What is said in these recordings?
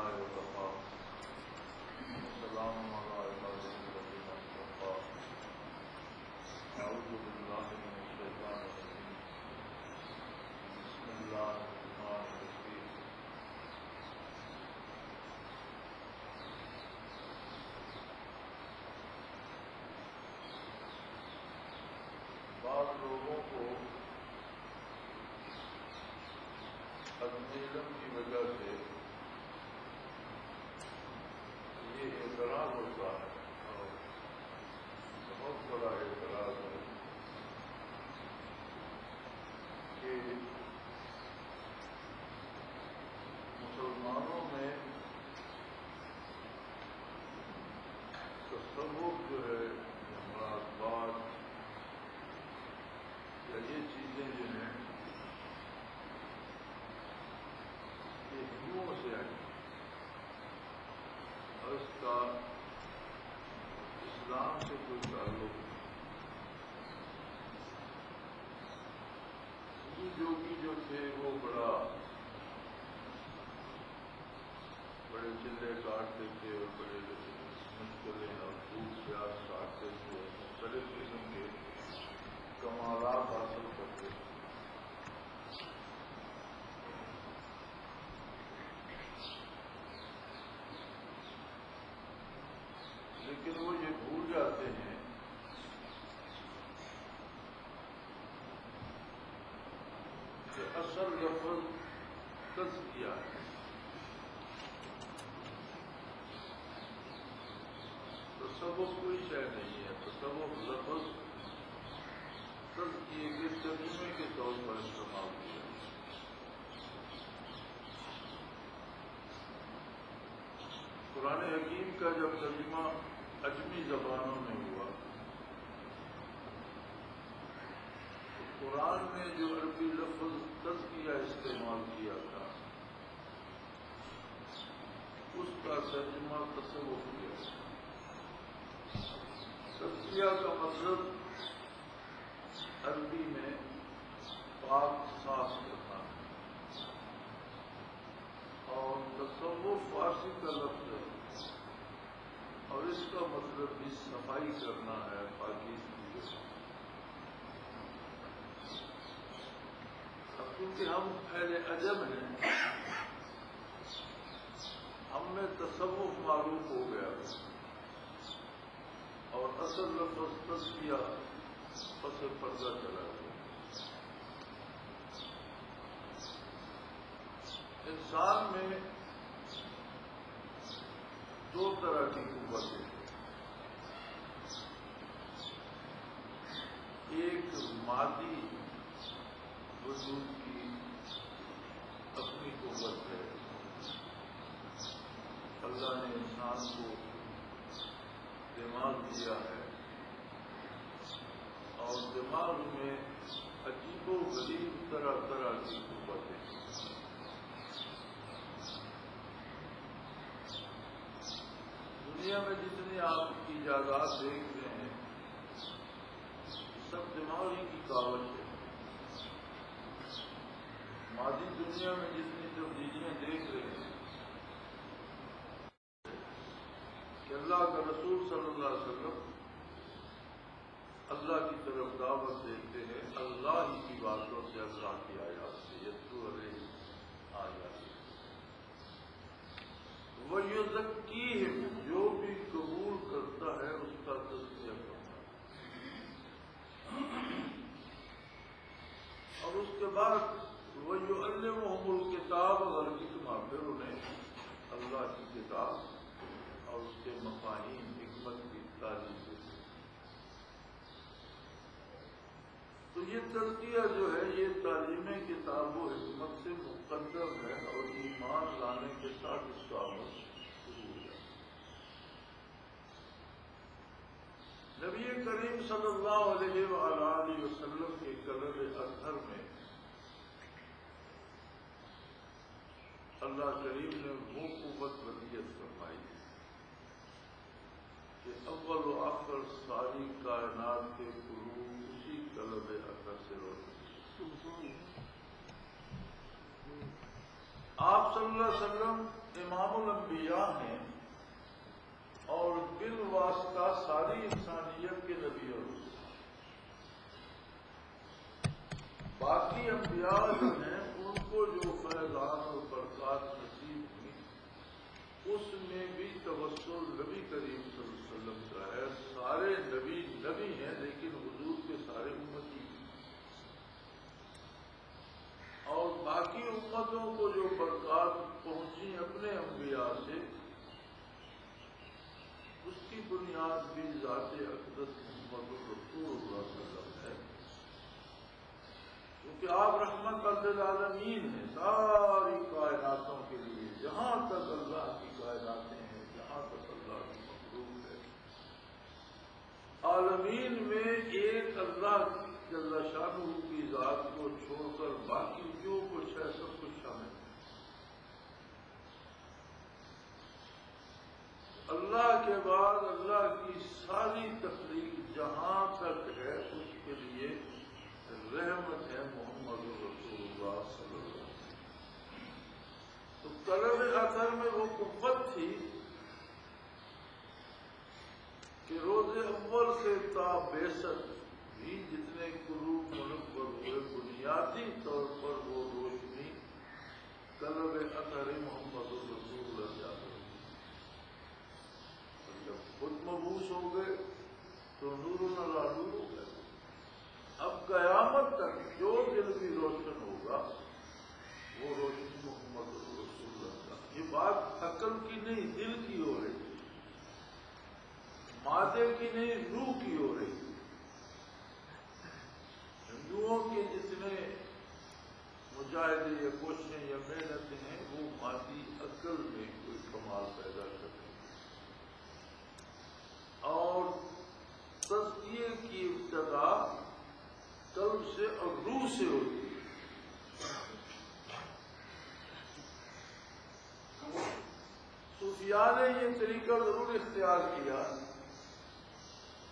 وكفى وسلام على عباده الذين اصطفى أعوذ بالله من الشيطان الرجيم بسم الله الرحمن الرحيم بعض لوگوں کو عدم علم کی وجہ سے یہ اعتراض ہوتا ہے اور بہت بڑا اعتراض ہے کہ مسلمانوں میں تصوف جو ہے مراد یا یہ چیزیں جو ہیں یہ ہندوؤں سے آئی اور اس کا اسلام سے کوئی تعلق نہیں. جوگی جو تھے وہ بڑے چلے کاٹتے تھے اور بڑے مشکلیں اور دودھ پیاز کاٹتے تھے اور مختلف قسم کے کمالات حاصل کرتے تھے. لیکن وہ یہ بھول جاتے ہیں کہ اصل لفظ تزکیہ ہے. تصوف کوئی شے نہیں ہے. تصوف لفظ تزکیے کے ترجمے کے طور پر استعمال کیا. قرآن حکیم کا جب ترجمہ عجمی زبانوں میں ہوا تو قرآن میں جو عربی لفظ تزکیہ استعمال کیا تھا اس کا ترجمہ تصوف کیا. تزکیہ کا مطلب عربی میں پاک صاف کرنا ہے اور تصوف فارسی کا لفظ ہے اور اس کا مطلب بھی صفائی کرنا ہے, پاکیزگی ہے. اب کیونکہ ہم اہل عجم ہیں ہم میں تصوف معروف ہو گیا اور اصل لفظ تزکیہ پس پردہ چلا گیا. انسان میں دو طرح کی قوتیں ہیں. ایک مادی وجود کی اپنی قوت ہے. اللہ نے انسان کو دماغ دیا ہے اور دماغ میں عجیب و غریب طرح طرح کی قوتیں ہیں. دنیا میں جتنی آپ کی ایجادات دیکھ رہے ہیں سب دماغ ہی کی کاوش ہے. مادی دنیا میں جتنی تبدیلیاں دیکھ رہے ہیں کہ اللہ کا رسول صلی اللہ علیہ وسلم اللہ کی طرف دعوت دیتے ہیں اللہ ہی کی باتوں سے, اللہ کی آیات سے. یتلو علیہم آیات وَيُزَكِّيهِمْ جو بھی قبول کرتا ہے اس کا تزکیہ کرتا ہے. اور اس کے بعد وَيُعَلِّمُهُمُ الْكِتَابَ وَالْحِكْمَةَ پھر انہیں اللہ کی کتاب اور اس کے مفاہیم حکمت کی تعلیم دیتے. تو یہ تزکیہ جو ہے یہ تعلیم کتاب و حکمت سے مقدم ہے اور ایمان لانے کے ساتھ اس کا عمل شروع ہو جائے. نبی کریم صلی اللہ علیہ وآلہ وسلم کے قلب اطہر میں اللہ کریم نے وہ قوت ولیت فرمائی کہ اول و آخر ساری کائنات کے قلوب اسی قلب اطہر سے روشن. آپ صلی اللہ علیہ وسلم امام الانبیاء ہیں اور بالواسطہ ساری انسانیت کے نبی اور رسول۔ باقی انبیاء جو ہیں ان کو جو فیضان اور برکات نصیب ہوئی اس میں بھی توسل نبی کریم صلی اللہ علیہ وسلم کا ہے۔ سارے نبی نبی ہیں لیکن حضور کے سارے امتی ہیں، اور باقی امتوں کو جو برکات پہنچی اپنے انبیاء سے اس کی بنیاد بھی ذات اقدس محمد الرسول اللہ صلی اللہ علیہ وسلم ہے، کیونکہ آپ رحمت للعالمین ہیں ساری کائناتوں کے لیے۔ جہاں تک اللہ کی کائناتیں ہیں، جہاں تک اللہ کی مخلوق ہے، عالمین میں ایک اللہ جل شانہ کی ذات کو چھوڑ کر باقی جو کچھ ہے سب کچھ شامل ہے۔ اللہ کے بعد اللہ کی ساری تخلیق جہاں تک ہے اس کے لیے رحمت ہے محمد رسول اللہ صلی اللہ علیہ وسلم۔ تو طلب اثر میں وہ قوت تھی کہ روز اول سے تا بعثت بھی جتنے قلوب منور ہوئے بنیادی طور پر وہ روشنی طلب اثر محمد رسول اللہ جاتا ہے۔ جب خود مبعوث ہو گئے تو نور اللہ نور ہو گئے۔ اب قیامت تک جو دل بھی روشن ہوگا وہ روشنی محمد رسول اللہ کا۔ یہ بات عقل کی نہیں دل کی ہو رہی ہے، مادے کی نہیں روح کی ہو رہی ہے۔ ہندوؤں کے جتنے مجاہدے یا کوششیں یا محنتیں ہیں وہ مادی عقل میں کوئی کمال پیدا کرتے ہیں، اور تزکیے کی ابتدا قلب سے اور روح سے ہوتی ہے۔ صوفیاء نے یہ طریقہ ضرور اختیار کیا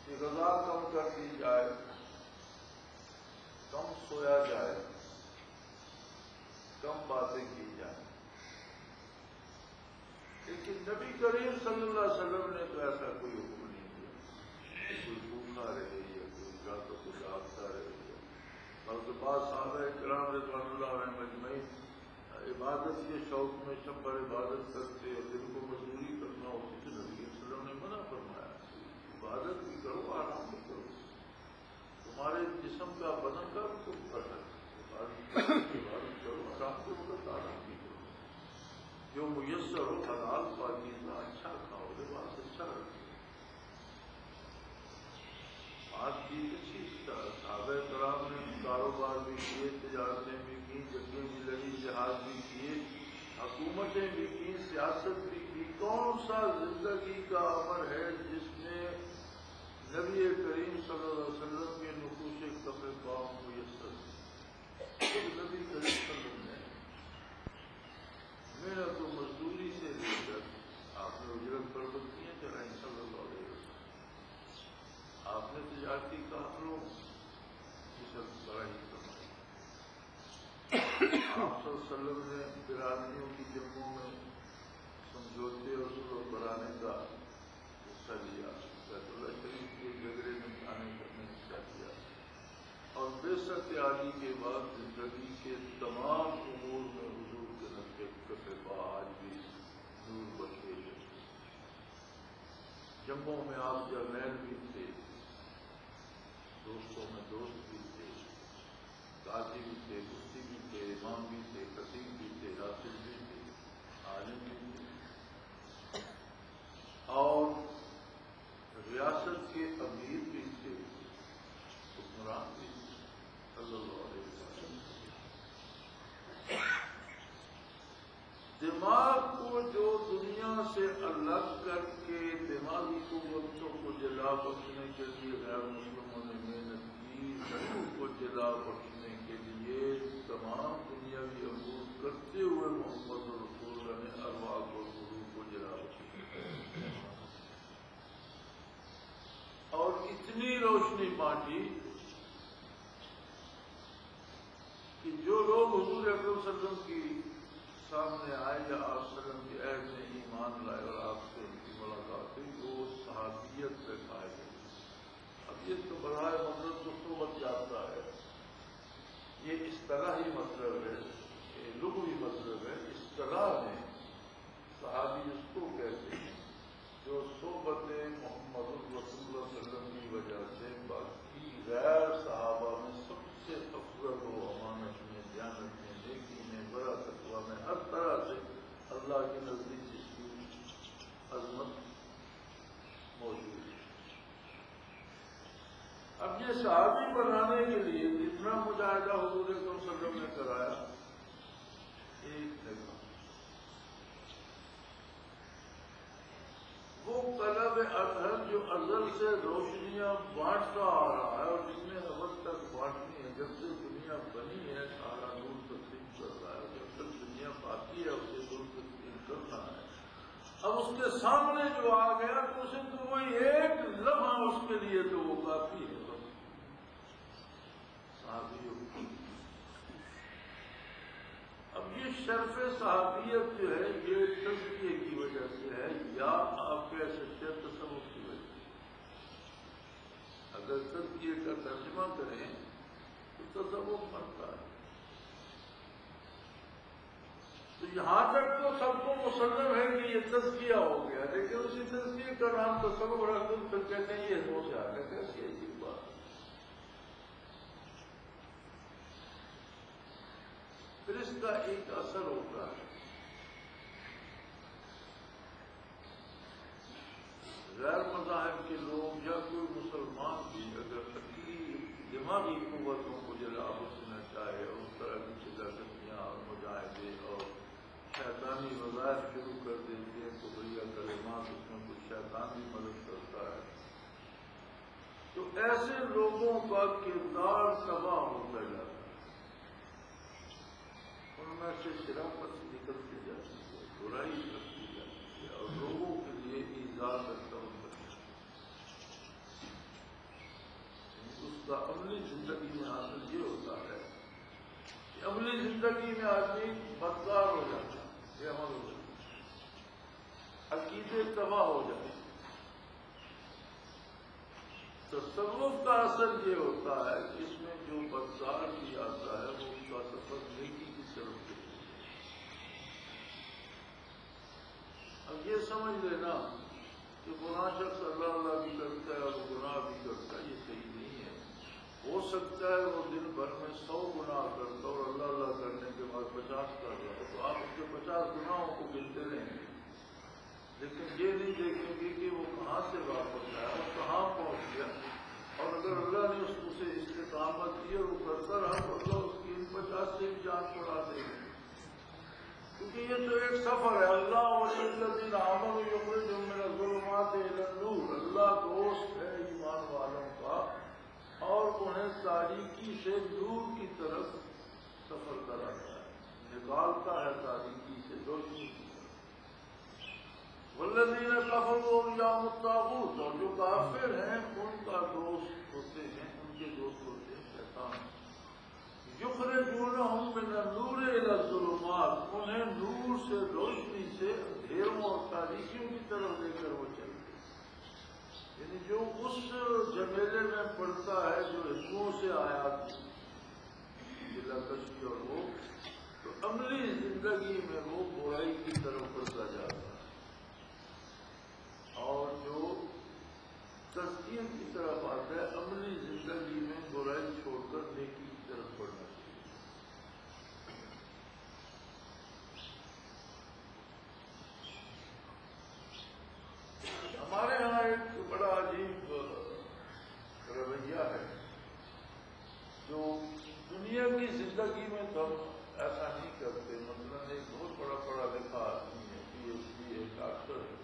کہ غذا کم کر دی جائے، کم سویا جائے، کم باتیں کی جائیں، لیکن نبی کریم صلی اللہ علیہ وسلم نے تو ایسا کوئی حکم نہیں دیا۔ کوئی بھوکا رہے یا کوئی جاتا کو جاگتا رہے، بلکہ بعض صحابہ کرام رضوان اللہ علیہم اجمعین عبادت کے شوق میں شب بھر عبادت کرتے اور دل کو مزدوری کرنا ہوتی تو نبی صلی اللہ علیہ وسلم نے منع فرمایا عبادت بھی کرو آرام بھی کرو، تمہارے جسم کا بدن کا تم پڑھا عبادت کرو آرام کے وقت آرام بھی کرو، جو میسر ہو حلال پاکیزہ اچھا کھاؤ، لباس اچھا رکھو۔ آج کی اچھی صحابہ کرام نے کاروبار بھی کیے، تجارتیں بھی کی، جنگیں بھی لڑی، جہاد بھی کیے، حکومتیں بھی کی، سیاست بھی کی۔ کون سا زندگی کا عمل ہے جس میں نبی کریم صلی اللہ علیہ وسلم کے نقوش کف قوم میسر؟ نبی کریم صلی اللہ علیہ وسلم نے محنت و مزدوری سے لے کر آپ نے اجرت پر بتیاں چلائیں صلی اللہ علیہ وسلم۔ آپ نے تجارتی قافلوں کی سربراہی فرمائی۔ آپ صلی اللہ علیہ وسلم نے برادریوں کی جنگوں میں سمجھوتے اور صلح بڑھانے کا حصہ لیا، بیت اللہ شریف کے جھگڑے میں کھانے کرنے کا حصہ لیا، اور بعثت عالی کے بعد زندگی کے تمام امور میں حضور کے نقش قدم پا آج بھی نور بخشے ہیں۔ جنگوں میں آپ جرنیل بھی تھے، دوستوں میں دوست بھی تھے، قاضی بھی تھے، مفتی بھی تھے، امام بھی تھے، خطیب بھی تھے، حافظ بھی تھے، عالم بھی تھے، اور ریاست کے امیر بھی تھے، حکمران بھی تھے صلی اللہ علیہ وسلم۔ دماغ کو جو دنیا سے الگ کر کے دماغی قوتوں کو جلا بخشنے کے لیے غیر مسلموں نے محنت کی، روح کو جلا بخشنے کے لیے تمام دنیاوی امور کرتے ہوئے محمد رسول اللہ نے ارواح اور روح کو جلا بخشا اور اتنی روشنی بانٹی کہ جو لوگ حضور اکرم صلی اللہ علیہ وسلم کی سامنے اللہ کے نزدیک اس کی عظمت موجود ہے۔ اب یہ صحابی بنانے کے لیے جتنا مجاہدہ حضور اکرم صلی اللہ علیہ وسلم نے کرایا، ایک نے کہا وہ طلب ازہر جو ازل سے روشنیاں بانٹتا آ رہا ہے اور جس نے ابد تک بانٹنی ہے، جب سے دنیا بنی ہے سارا نور تقسیم کر رہا ہے، جب تک دنیا باقی ہے اسے نور تقسیم کرنا ہے۔ اب اس کے سامنے جو آ گیا تو اسے تو وہی ایک لمحہ اس کے لیے تو وہ کافی ہے۔ صحابیوں اب یہ شرف صحابیت جو ہے یہ تزکیے کی وجہ سے ہے یا آپ کے سچے تصوف کی وجہ سے؟ اگر تزکیے کا ترجمہ کریں تو تصوف بنتا ہے۔ تو یہاں تک تو سب کو مسلم ہے کہ یہ تزکیہ ہو گیا، لیکن اسی تزکیے کا نام تصوف رکھ دو پھر کہتے ہیں یہ ہو جا رہا ہے، کیسی عجیب بات۔ پھر اس کا ایک اثر ہوتا ہے، غیر مذاہب کے لوگ یا کوئی مسلمان بھی اگر عقلی دماغی قوتوں کو جلا بسنا چاہے، اس طرح کی شجاعتیاں اور مجاہدے اور شیطانی وظائف شروع کر دیتے ہیں تو بھیا کلمات اس میں کچھ شیطان بھی مدد کرتا ہے، تو ایسے لوگوں کا کردار تباہ ہوتا جاتا ہے، ان میں سے شرافت نکلتی جاتی ہے، برائی کرتی جاتی ہے اور لوگوں کے لیے ایذا کرتا ہوں۔ اس کا عملی زندگی میں حاصل یہ ہوتا ہے کہ عملی زندگی میں آدمی بدکار ہو جاتا ہے، بے عمل ہو جاتا ہے، عقیدے تباہ ہو جاتے ہیں۔ تصوف کا اثر یہ ہوتا ہے کہ اس میں جو بدکار بھی آتا ہے وہ اس کا سفر نیکی کی طرف ہے۔ اب یہ سمجھ لینا کہ گناہ شخص اللہ اللہ بھی کرتا ہے اور گناہ بھی کرتا ہے، یہ صحیح نہیں ہے۔ ہو سکتا ہے وہ دن بھر میں 100 گناہ کرتا اور اللہ اللہ کرنے کے بعد 50 کر رہا ہو، تو آپ اس کے 50 گناہوں کو گنتے رہیں گے، لیکن یہ نہیں دیکھیں گے کہ وہ کہاں سے واپس آیا، وہ کہاں پہنچ گیا، اور اگر اللہ نے اسے استقامت دی اور وہ کرتا رہا تو اللہ اس کی ان 50 سے بھی جان چھڑا دے گی، کیونکہ یہ تو ایک سفر ہے۔ اللہ ولی الذین آمنوا یخرجہم من الظلمات الی النور، اللہ دوست ہے ایمان والوں کا اور انہیں تاریکی سے نور کی طرف سفر کراتا ہے، نکالتا ہے تاریکی سے روشنی کی طرف۔ والذین کفروا اولیاء الطاغوت، اور جو کافر ہیں ان کا دوست ہوتے ہیں، ان کے دوست ہوتے ہیں شیطان۔ یخرجونہم من النور الی الظلمات، انہیں نور سے روشنی سے اندھیروں اور تاریکیوں کی طرف لے کر وہ چلتے ہیں، یعنی جو اس جمیلے میں پڑتا ہے جو حکموں سے آیات ضلع کشی اور وہ، تو عملی زندگی میں وہ برائی کی طرف بڑھتا جاتا ہے، اور جو تزکیے کی طرف آتا ہے عملی زندگی میں برائی چھوڑ کر نیکی کی طرف بڑھنا چاہیے۔ ہمارے ہاں ایک بڑا عجیب رویہ ہے جو دنیا کی زندگی میں تو ہم ایسا نہیں کرتے۔ مثلاً ایک بہت بڑا پڑھا لکھا آدمی ہے، PhD ہے، ڈاکٹر ہے،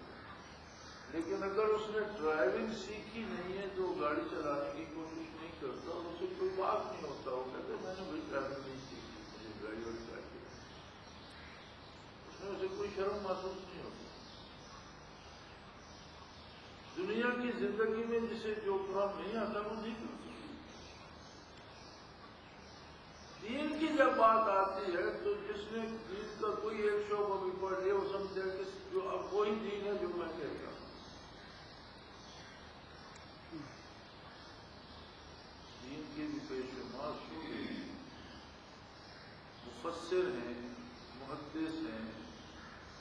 لیکن اگر اس نے ڈرائیونگ سیکھی نہیں ہے تو گاڑی چلانے کی کوشش نہیں کرتا اور اسے کوئی بات نہیں ہوتا، وہ کہتے میں نے بھی ڈرائیونگ نہیں سیکھی، مجھے ڈرائیور چاہیے، اس میں اسے کوئی شرم محسوس نہیں ہوتا۔ دنیا کی زندگی میں جسے جو کام نہیں آتا وہ نہیں کرتا۔ دین کی جب بات آتی ہے تو جس نے دین کا کوئی ایک شعبہ بھی پڑھ لیا وہ سمجھے کہ جو اب وہی دین ہے جو میں کہتا ہوں۔ دین کے بھی بے شمار شعبے ہیں، مفسر ہیں، محدث ہیں،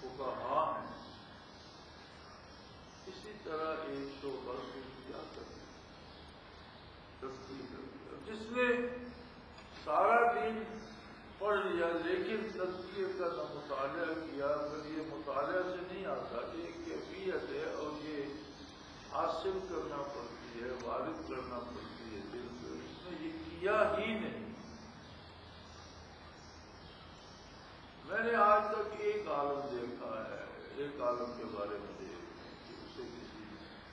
فقہا ہیں، اسی طرح ایک شعبہ کو کیا کرتے تفصیل کرتے، جس نے سارا دین پڑھ لیا، لیکن تزکیے کا نہ مطالعہ کیا، پھر یہ مطالعہ سے نہیں آتا، یہ کیفیت ہے اور یہ حاصل کرنا پڑتی ہے، وارد کرنا پڑتی ہے دل کو، اس نے یہ کیا ہی نہیں۔ میں نے آج تک ایک عالم دیکھا ہے، ایک عالم کے بارے میں کہ اسے کسی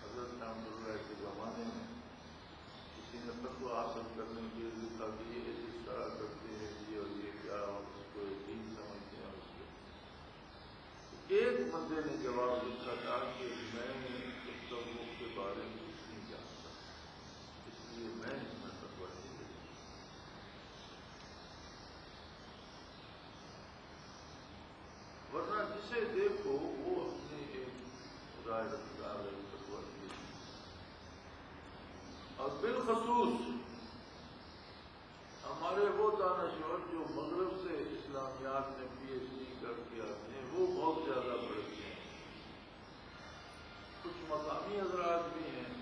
حضرت رحمۃ اللہ کے زمانے میں کسی نے فتویٰ حاصل کرنے کے لیے لکھا کہ یہ اس طرح کرتے ہیں یہ اور یہ کیا، اور اس کو یقین سمجھتے ہیں اس کے۔ ایک بندے نے جواب لکھا تھا کہ میں اس تصوف کے بارے میں کچھ نہیں جانتا، اس لیے میں اس میں فتویٰ نہیں دیتا۔ ورنہ جسے دیکھو وہ اپنے ایک رائے رکھتا ہے فتویٰ کی، اور بالخصوص ہمارے وہ دانشور جو مغرب سے اسلامیات میں پی ایچ ڈی کر کے آتے ہیں، وہ بہت زیادہ پڑھتے ہیں۔ کچھ مقامی حضرات بھی ہیں،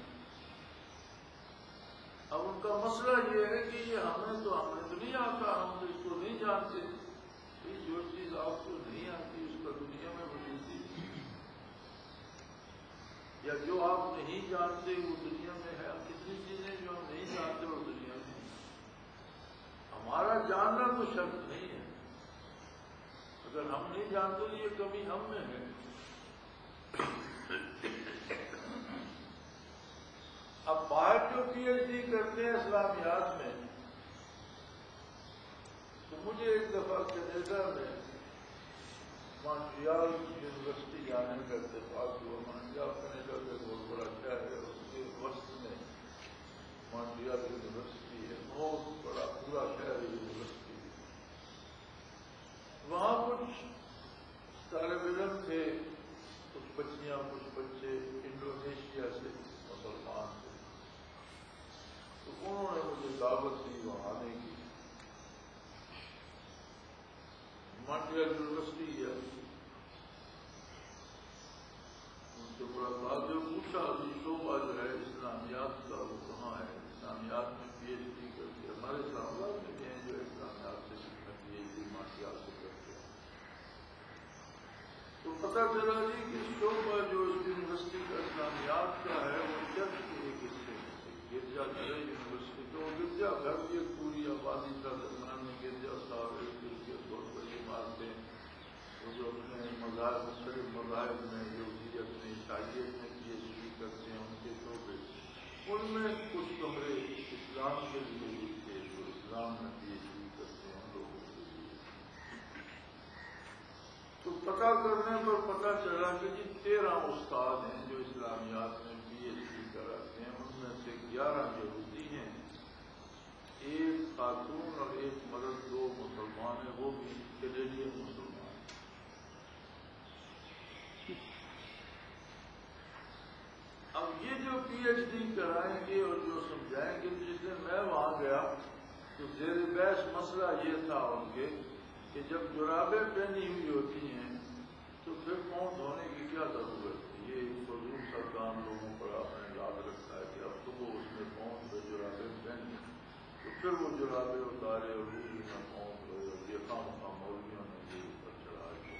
اب ان کا مسئلہ یہ ہے کہ یہ ہمیں تو نہیں آتا، ہم تو اس کو نہیں جانتے۔ جو چیز آپ کو نہیں آتی اس کا دنیا میں وجود نہیں، یا جو آپ نہیں جانتے وہ دنیا میں ہے۔ کتنی چیزیں جو ہم نہیں جانتے وہ دنیا میں ہیں۔ ہمارا جاننا تو شرط نہیں ہے، اگر ہم نہیں جانتے تو یہ کمی ہم میں ہے۔ اب باہر جو پی ایچ ڈی کرتے ہیں اسلامیات میں، تو مجھے ایک دفعہ کینیڈا میں مونٹریال یونیورسٹی جانے کا اتفاق ہوا۔ مونٹریال کینیڈا کا بہت بڑا شہر ہے، اس کے وسط میں مونٹریال یونیورسٹی ہے، بہت بڑا پورا شہر یونیورسٹی۔ وہاں کچھ طالب علم تھے، کچھ بچیاں کچھ بچے انڈونیشیا سے مسلمان تھے، تو انہوں نے مجھے دعوت دی وہاں آنے کی۔ مونٹریال یونیورسٹی ہے، ان سے بڑا بات جو پوچھا ابھی شعبہ جو ہے اسلامیات کا وہ کہاں ہے، اسلامیات میں پی ایچ ڈی کرتے ہیں، ہمارے اسلامیات میں بھی ہیں جو اسلامیات سے پی ایچ ڈی مونٹریال سے کرتے ہیں۔ تو پتہ چلا جی کہ شعبہ جو یونیورسٹی کا اسلامیات کا ہے وہ چرچ کے ایک حصے میں سے گرجا گھر یونیورسٹی، تو گرجا گھر بھی ایک پوری آبادی کا درمیان میں گرجا صاحب ہے، کے بہت بڑی عمارتیں، وہ جو اپنے مذاہب مختلف مذاہب میں یہودیت میں عیسائیت میں پی ایچ ڈی کرتے ہیں، ان کے شعبے، ان میں کچھ کمرے اسلام کے لیے بھی تھے، جو اسلام میں پی ایچ ڈی کرتے ہیں ان لوگوں کے لیے۔ تو پتہ کرنے پر پتہ چلا کہ جی 13 استاد ہیں جو اسلامیات میں پی ایچ ڈی کراتے ہیں، ان میں سے 11 یہودی ہیں، ایک خاتون اور ایک مرد، 2 مسلمان ہیں، وہ بھی کینیڈین مسلمان۔ اب یہ جو پی ایچ ڈی کرائیں گے اور جو سمجھائیں گے، جس دن میں وہاں گیا تو زیر بحث مسئلہ یہ تھا ان کے کہ جب جرابیں پہنی ہوئی ہوتی ہیں تو پھر پاؤں دھونے کی کیا ضرورت ہے؟ یہ فضول سا کام لوگوں پر آپ نے یاد رکھا ہے کہ اب تو وہ اس میں پاؤں پہ جرابیں پہنی تو پھر وہ جرابیں اتارے اور اسی میں پاؤں دھوئے، اور یہ خام مولویوں نے یہ اوپر چڑھا دیا۔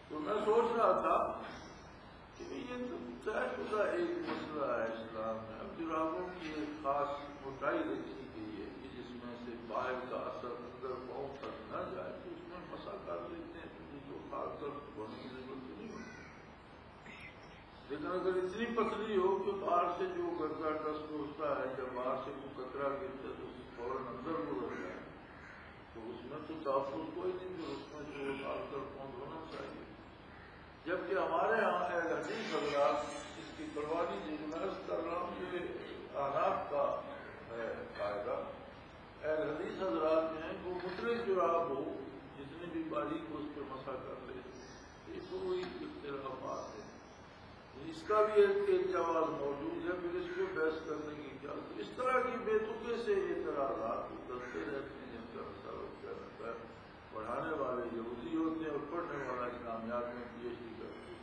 تو میں سوچ رہا تھا کہ یہ تو طے شدہ ایک مسئلہ ہے اسلام میں۔ اب جرابوں کی ایک خاص موٹائی رکھی گئی ہے کہ جس میں سے باہر کا اثر اندر پاؤں تک نہ جائے، تو اس میں مسا کر دیتے ہیں، تو اس کو خاص کر دھونے کی ضرورت نہیں ہوتی۔ لیکن اگر اتنی پتلی ہو کہ باہر سے جو گردا ڈسٹ ہوتا ہے یا باہر سے کوئی کچرا گرتا ہے تو فوراً اندر گزر جائے، تو اس میں تو تحفظ کوئی نہیں، تو اس میں جو خاص کر پاؤں دھونا چاہیے۔ جبکہ ہمارے یہاں اہل حدیث حضرات اس کی پرواہ نہیں، جو میں کر رہا ہوں یہ احناف کا ہے قاعدہ۔ اہل حدیث حضرات جو ہیں وہ مطلق جراب ہو، جتنی بھی باریک ہو اس پہ مسا کر لے، یہ کوئی اختلافات ہے، اس کا بھی ایک جواز موجود ہے، پھر اس کو بحث کرنے کی کیا۔ اس طرح کی بے تکے سے اعتراضات چلتے رہتے ہیں، جن کا اثر ہوتا رہتا ہے۔ پڑھانے والے یہودی ہوتے ہیں اور پڑھنے والا اسلامیات میں پی ایچ ڈی کرتے ہیں،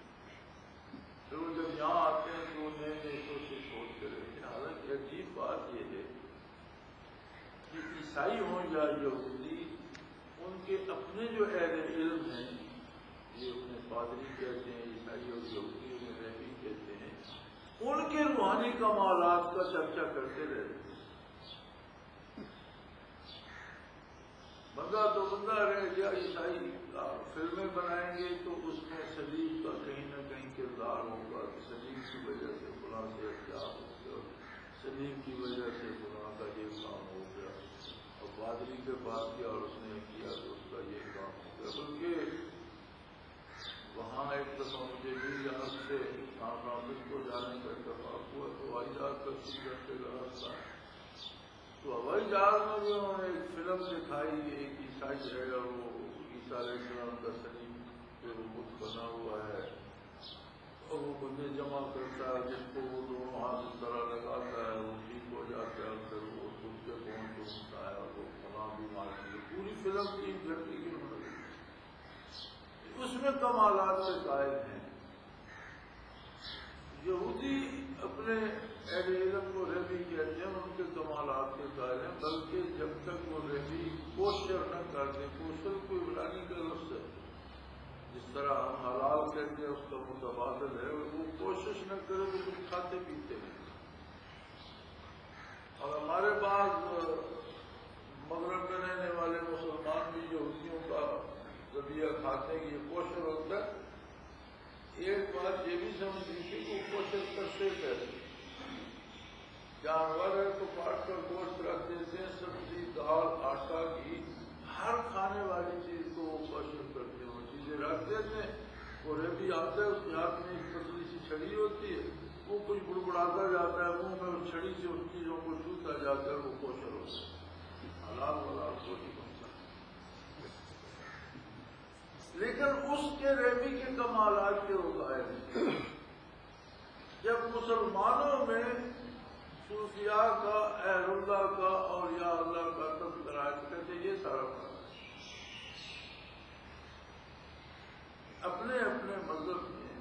پھر وہ جب یہاں آتے ہیں تو نئے نئے کوشش سوچتے رہتے ہیں۔ حالانکہ عجیب بات یہ ہے کہ عیسائی ہوں یا یہودی، ان کے اپنے جو اہل علم ہیں، یہ اپنے پادری کہتے ہیں، عیسائی اور یہودی میں رہبی کہتے ہیں، ان کے روحانی کمالات کا چرچا کرتے رہتے ہیں۔ بندہ تو بندہ رہ گیا، عیسائی فلمیں بنائیں گے تو اس میں صلیب کا کہیں نہ کہیں کردار ہوگا کہ صلیب کی وجہ سے فلاں سے احتیاط ہو گیا، صلیب کی وجہ سے فلاں کا یہ کام ہو گیا، اور پادری کے پاس کیا اور اس نے کیا تو اس کا یہ کام ہو گیا۔ بلکہ وہاں ایک دفعہ مجھے بھی یہاں سے سان فرانسسکو جانے کا اتفاق ہوا تو ہوائی جہاز کا 3 گھنٹے کا راستہ ہے، تو ہوائی جہاز میں بھی انہوں نے ایک فلم دکھائی، ایک عیسائی ہے اور وہ عیسیٰ علیہ السلام کا صلیب پہ وہ بت بنا ہوا ہے اور وہ بندے جمع کرتا ہے، جس کو وہ دونوں ہاتھ اس طرح لگاتا ہے وہ ٹھیک ہو جاتا ہے، اور پھر وہ خود کے پہنچ ڈھونڈتا ہے اور وہ فلاں بیماری ہے۔ پوری فلم 3 گھنٹے کی انہوں نے دیکھی، اس میں کمالات سے قائل ہیں۔ یہودی اپنے اہل علم کو رہبی کہتے ہیں، ان کے کمالات کے قائل ہیں، بلکہ جب تک وہ رہبی کوشر نہ کرتے، کوشر کوئی عبرانی کا لفظ ہے، جس طرح ہم حلال کہتے ہیں اس کا متبادل ہے، وہ کوشش نہ کرے تو کچھ کھاتے پیتے نہیں۔ اور ہمارے بعض مغرب میں رہنے والے مسلمان بھی یہودیوں کا ذبیحہ کھاتے ہیں، یہ کوشر ہوتا ہے۔ ایک بات یہ بھی سمجھی کہ وہ کوشش کرتے تھے، جانور ہے تو کاٹ کر گوشت رکھ دیتے ہیں، سبزی دال آٹا گھی ہر کھانے والی چیز کو وہ کوشش کرتے ہیں، وہ چیزیں رکھ دیتے ہیں۔ وہ رہبی آتا ہے، اس کے ہاتھ میں ایک پتلی سی چھڑی ہوتی ہے، وہ کچھ بڑبڑاتا جاتا ہے، منہ میں اس چھڑی سے ان چیزوں کو چھوتا جاتا ہے، وہ کوشر ہوتا ہے، حلال ولال کو نہیں بنتا۔ لیکن اس کے رہبی کے کمالات کے وقائع ہیں۔ جب مسلمانوں میں صوفیاء کا، اہل اللہ کا، اولیاء اللہ کا تذکرہ کرتے یہ سارا فرق ہے۔ اپنے اپنے مذہب میں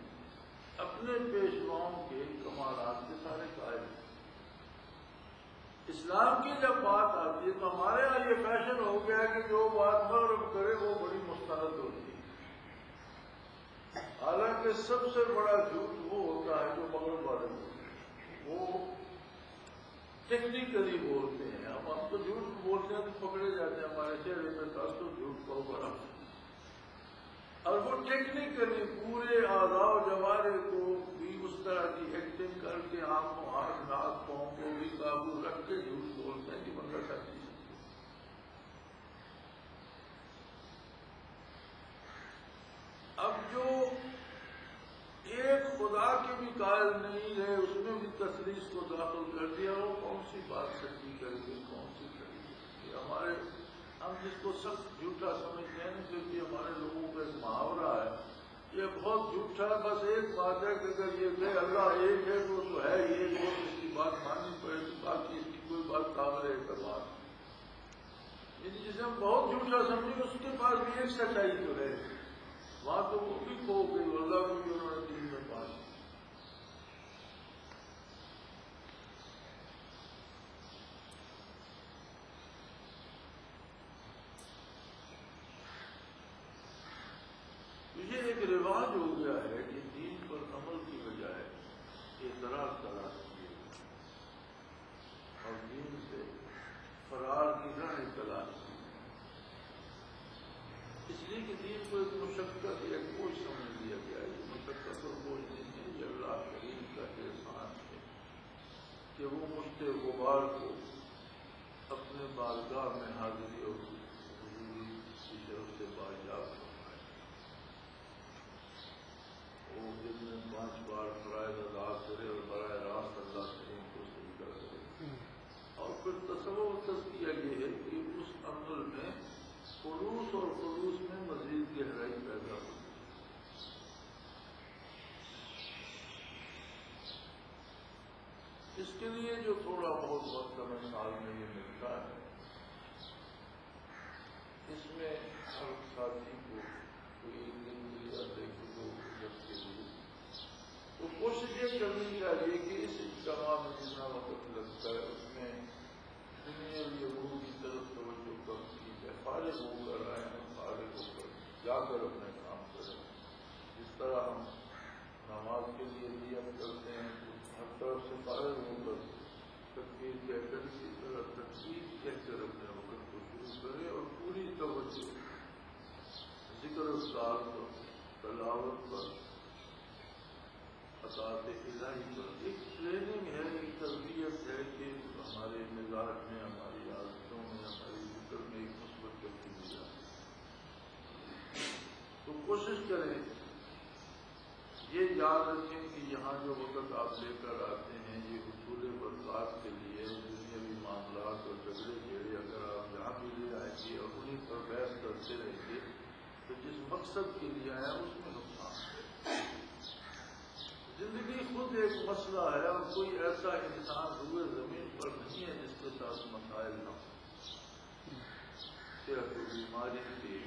اپنے پیشواؤں کے کمالات کے سارے قائل ہیں۔ اسلام کی جب بات آتی ہے تو ہمارے یہاں یہ فیشن ہو گیا ہے کہ جو بات مغرب کرے وہ بڑی مستند ہوتی ہے، حالانکہ سب سے بڑا جھوٹ وہ ہوتا ہے جو مغرب والے بولتے ہیں، وہ ٹیکنیکلی بولتے ہیں۔ ہم تو جھوٹ بولتے ہیں تو پکڑے جاتے ہیں، ہمارے چہرے پہ تعصب جھوٹ کا بڑا، اور وہ ٹیکنیکلی پورے اعضاء و جوارے کو بھی اس طرح کی ایکٹنگ کر کے آنکھوں ہاتھ ناک پاؤں کو بھی قابو رکھ کے جھوٹ بولتے ہیں کہ بندہ کرتی ہے۔ اب جو ایک خدا کے بھی قائل نہیں ہے، اس میں بھی تثلیث کو داخل کر دیا، وہ کون سی بات سچی کر کے کون سی کری؟ ہمارے ہم جس کو سخت جھوٹا سمجھتے ہیں، کیونکہ ہمارے لوگوں کا ایک محاورہ ہے، یہ بہت جھوٹا، بس ایک بات ہے کہ اگر یہ کہ اللہ ایک ہے تو ہے ایک، وہ اس کی بات ماننی پڑے گی، باقی اس کی کوئی بات قابل اعتبار نہیں۔ جسے ہم بہت جھوٹا سمجھیں اس کے پاس بھی ایک سچائی تو ہے، وہاں تو وہ بھی کھو گئی، اللہ کو بھی انہوں نے دین میں پاس۔ یہ ایک رواج ہو گیا ہے کہ دین پر عمل کی بجائے اعتراض تلاش کیے اور دین سے فرار کی راہ تلاش کی، اس لیے کہ دین کو ایک مشقت یا بوجھ سمجھ لیا گیا ہے۔ مشقت اور بوجھ نہیں ہے، یہ اللہ کریم کا احسان ہے کہ وہ مشت غبار کو اپنے بارگاہ میں حاضری اور حضوری کی طرف سے باجاب فرمائے۔ وہ دن میں 5 بار فرائض ادا کرے اور براہ راست اللہ کریم کو سجدہ کرے، اور پھر تصور تزکیہ یہ ہے کہ اس عمل میں خلوص اور خلوص میں مزید گہرائی پیدا ہوتی ہے۔ اس کے لیے جو تھوڑا بہت وقت ہمیں سال میں یہ ملتا ہے، اس میں ہر ساتھی کو کوئی ایک دن مل جاتے کہ 2 جب کے لیے تو کوشش یہ کرنی چاہیے کہ اس اجتماع میں جتنا وقت لگتا ہے اس میں دنیاوی امور کی طرف فارغ ہو کر آئے ہیں، فارغ ہو کر جا کر اپنے کام کریں. جس طرح ہم نماز کے لیے نیت کرتے ہیں تو ہر طرف سے فارغ ہو کر تکبیر کہہ کر اسی طرح تکبیر کہہ کر اپنے وقت کو شروع کریں اور پوری توجہ ذکر اذکار پر، تلاوت پر، اطاعت الہی پر. ایک ٹریننگ ہے، ایک تربیت ہے کہ ہمارے مزاج میں، ہماری عادتوں میں، ہماری ذکر میں ایک مثبت تبدیلی آئے. تو کوشش کریں، یہ یاد رکھیں کہ یہاں جو وقت آپ لے کر آتے ہیں یہ حصول برکات کے لیے. دنیاوی معاملات اور جھگڑے جھیڑے اگر آپ یہاں بھی لے آئیں گے اور انہیں پر بحث کرتے رہیں گے تو جس مقصد کے لیے آیا اس میں نقصان ہے. زندگی خود ایک مسئلہ ہے اور کوئی ایسا انسان روئے زمین پر نہیں ہے جس کے ساتھ مسائل نہ ہو. صحت و بیماری کی،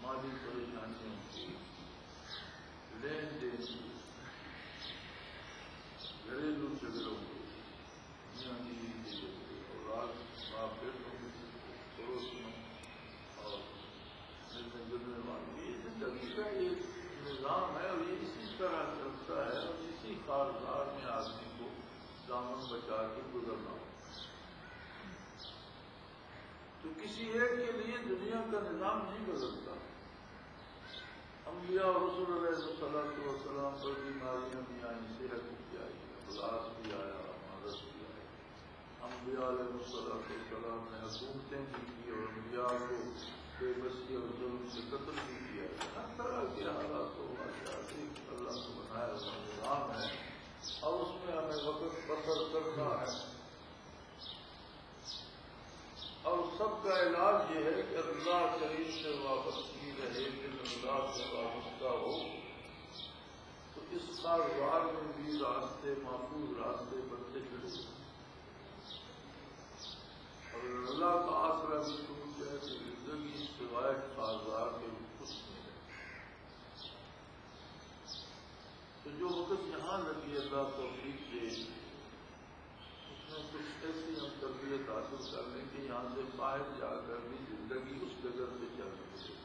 مالی پریشانیوں کی، لین دین کی، گھریلو جھگڑوں کی، میاں بیوی کے جھگڑے، اولاد باپ بیٹوں کے جھگڑے، پڑوسیوں اور ملنے جلنے والوں. یہ زندگی کا ایک نظام ہے اور یہ اسی طرح چلتا ہے اور اسی کاروبار میں آدمی کو دامن بچا کے گزرنا ہوتا ہے. تو کسی ایک کے لیے دنیا کا نظام نہیں بدلتا. انبیاء اور رسول علیہ السلام پر بیماریاں بھی آئیں، صحت بھی آئی، اخلاق بھی آیا، مرض بھی آیا. انبیاء علیہ السلام نے حکومتیں بھی کی اور انبیاء کو بے بسی اور ظلم سے قتل بھی کیا. ہر طرح کے حالات و واقعات ایک اللہ نے بنایا ہوا نظام ہے اور اس میں ہمیں وقت بسر کرنا ہے. اور سب کا علاج یہ ہے کہ اللہ کریم سے وابستگی رہے، دل اللہ سے وابستہ ہو تو اس کاروبار میں بھی راستے، محفوظ راستے بنتے چلے. اور اللہ کا آسرا بھی ٹوٹ جائے تو زندگی سوائے کاروبار کے بھی کچھ نہیں ہے. تو جو وقت یہاں لگی اللہ توفیق دے اس میں کچھ ایسی ہم تربیت حاصل کر لیں کہ یہاں سے باہر جا کر بھی زندگی اس جگہ سے چل سکے.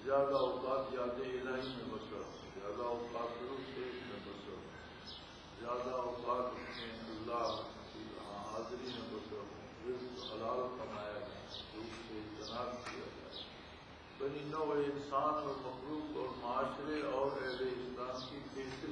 زیادہ اوقات یاد الہی میں بسر، زیادہ اوقات درست شریف میں بسر، زیادہ اوقات اپنے اللہ کی حاضری میں بسر، رزق حلال کمایا جائے، جھوٹ سے اجتناب کیا جائے. بنی نوع انسان اور مخلوق اور معاشرے اور اہل اسلام کی بہتری